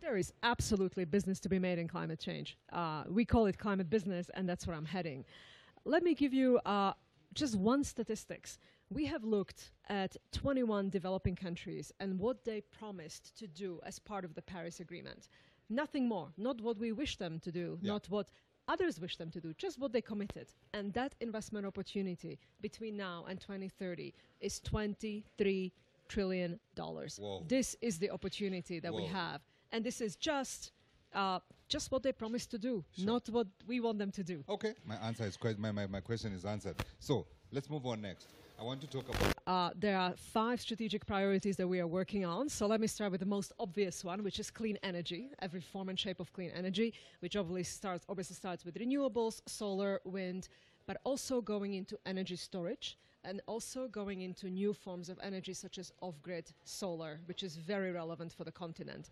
There is absolutely business to be made in climate change. We call it climate business, and that's where I'm heading. Let me give you just one statistics. We have looked at 21 developing countries and what they promised to do as part of the Paris Agreement. Nothing more, not what we wish them to do, not what others wish them to do, just what they committed. And that investment opportunity between now and 2030 is $23 trillion. Whoa. This is the opportunity that we have. And this is just what they promised to do, not what we want them to do. Okay, my answer is my question is answered. So let's move on next. I want to talk about... There are 5 strategic priorities that we are working on. So let me start with the most obvious one, which is clean energy, every form and shape of clean energy, which obviously starts with renewables, solar, wind, but also going into energy storage and also going into new forms of energy such as off-grid solar, which is very relevant for the continent.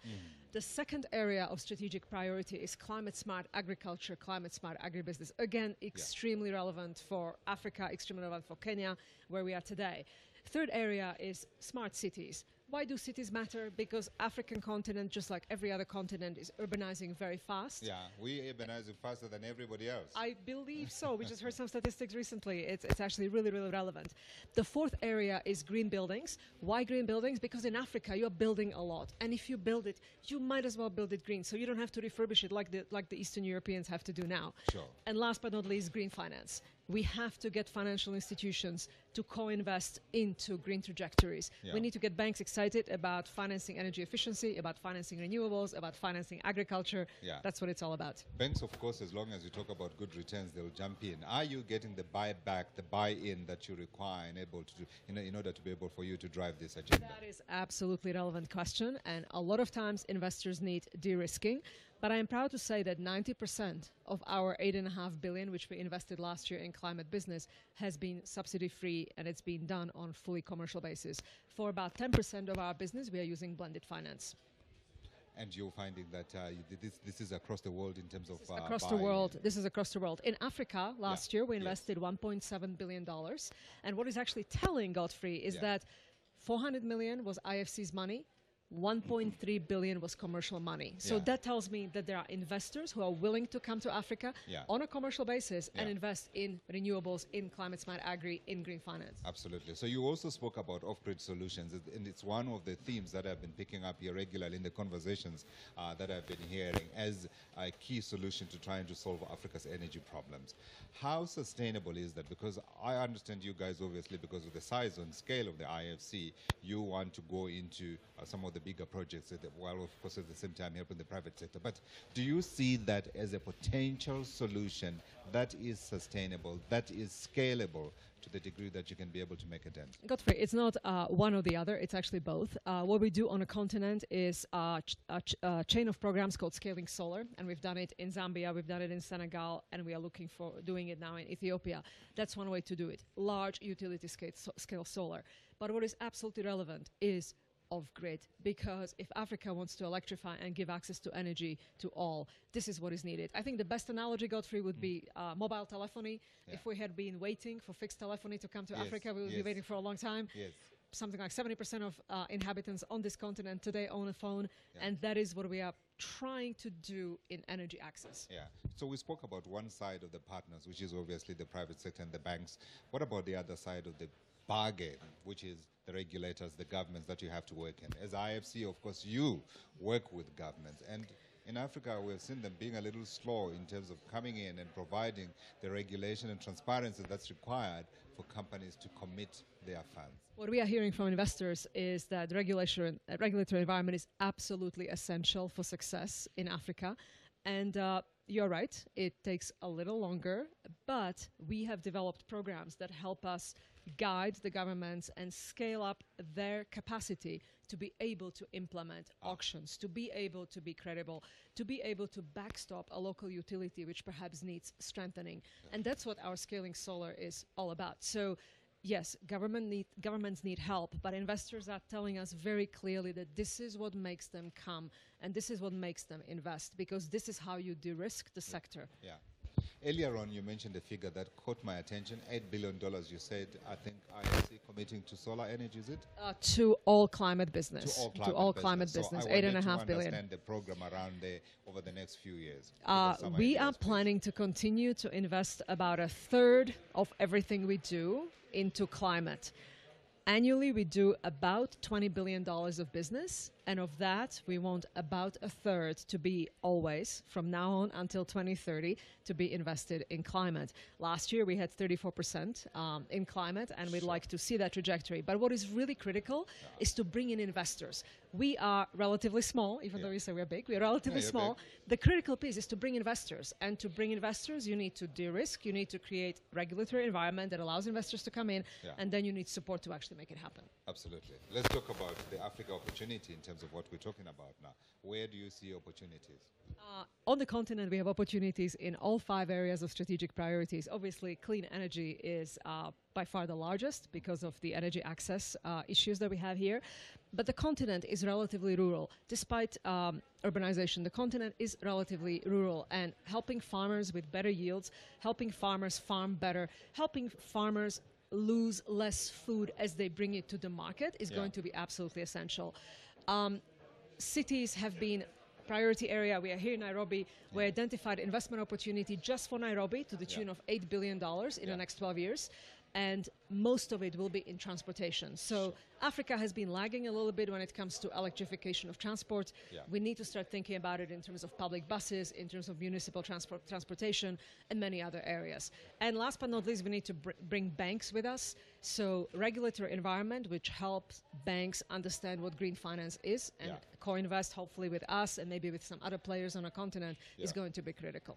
The second area of strategic priority is climate-smart agriculture, climate-smart agribusiness. Again, extremely relevant for Africa, extremely relevant for Kenya, where we are today. Third area is smart cities. Why do cities matter? Because African continent, just like every other continent, is urbanizing very fast. Yeah, we urbanizing faster than everybody else. I believe so. We just heard some statistics recently. It's actually really, really relevant. The fourth area is green buildings. Why green buildings? Because in Africa, you're building a lot. And if you build it, you might as well build it green. So you don't have to refurbish it like the Eastern Europeans have to do now. Sure. And last but not least, green finance. We have to get financial institutions to co-invest into green trajectories. Yeah. We need to get banks excited about financing energy efficiency, about financing renewables, about financing agriculture. Yeah. That's what it's all about. Banks, of course, as long as you talk about good returns, they'll jump in. Are you getting the buyback, the buy-in that you require and able to do in order to be able for you to drive this agenda? That is absolutely relevant question, and a lot of times investors need de-risking. But I am proud to say that 90% of our $8.5 billion, which we invested last year in climate business, has been subsidy-free, and it's been done on fully commercial basis. For about 10% of our business, we are using blended finance. And you're finding that this is across the world in terms of across the world. This is across the world. In Africa, last year, we invested $1.7 billion. And what is actually telling, Godfrey, is that 400 million was IFC's money. 1.3 billion was commercial money. So that tells me that there are investors who are willing to come to Africa on a commercial basis and invest in renewables, in climate smart agri, in green finance. Absolutely. So you also spoke about off-grid solutions, and it's one of the themes that I've been picking up here regularly in the conversations that I've been hearing as a key solution to trying to solve Africa's energy problems. How sustainable is that? Because I understand you guys, obviously, because of the size and scale of the IFC, you want to go into some of the bigger projects, while of course at the same time helping the private sector. But do you see that as a potential solution that is sustainable, that is scalable to the degree that you can be able to make a dent? Godfrey, it's not one or the other, it's actually both. What we do on a continent is a chain of programs called Scaling Solar, and we've done it in Zambia, we've done it in Senegal, and we are looking for doing it now in Ethiopia. That's one way to do it, large utility scale solar. But what is absolutely relevant is off-grid, because if Africa wants to electrify and give access to energy to all, this is what is needed. I think the best analogy, Godfrey, would be mobile telephony. If we had been waiting for fixed telephony to come to Africa, we would be waiting for a long time. Something like 70% of inhabitants on this continent today own a phone, and that is what we are trying to do in energy access. So we spoke about one side of the partners, which is obviously the private sector and the banks. What about the other side of the bargain, which is the regulators, the governments that you have to work in? As IFC, of course, you work with governments. And in Africa, we've seen them being a little slow in terms of coming in and providing the regulation and transparency that's required for companies to commit their funds. What we are hearing from investors is that regulatory environment is absolutely essential for success in Africa. And you're right, it takes a little longer, but we have developed programs that help us guide the governments and scale up their capacity to be able to implement auctions, to be able to be credible, to be able to backstop a local utility which perhaps needs strengthening. And that's what our Scaling Solar is all about. So yes, governments need help, but investors are telling us very clearly that this is what makes them come and this is what makes them invest, because this is how you de-risk the sector. Earlier on, you mentioned a figure that caught my attention, $8 billion. You said, I think, IFC committing to solar energy, is it? To all climate business. To all climate business, so $8.5 billion. understand the program around there over the next few years. We are planning to continue to invest about a third of everything we do into climate. Annually, we do about $20 billion of business, and of that, we want about a third to be always, from now on until 2030, to be invested in climate. Last year, we had 34% in climate, and we'd like to see that trajectory. But what is really critical is to bring in investors. We are relatively small, even though you say we're big. We're relatively small. Big. The critical piece is to bring investors. And to bring investors, you need to de-risk. You need to create regulatory environment that allows investors to come in. And then you need support to actually make it happen. Absolutely. Let's talk about the Africa opportunity in terms of what we're talking about now. Where do you see opportunities? On the continent, we have opportunities in all 5 areas of strategic priorities. Obviously, clean energy is by far the largest because of the energy access issues that we have here. But the continent is relatively rural. Despite urbanization, the continent is relatively rural, and helping farmers with better yields, helping farmers farm better, helping farmers lose less food as they bring it to the market is going to be absolutely essential. Cities have been priority area. We are here in Nairobi. We identified investment opportunity just for Nairobi to the tune of $8 billion in the next 12 years. And most of it will be in transportation. So Africa has been lagging a little bit when it comes to electrification of transport. We need to start thinking about it in terms of public buses, in terms of municipal transportation, and many other areas. And last but not least, we need to bring banks with us. So regulatory environment, which helps banks understand what green finance is and co-invest hopefully with us and maybe with some other players on a continent is going to be critical.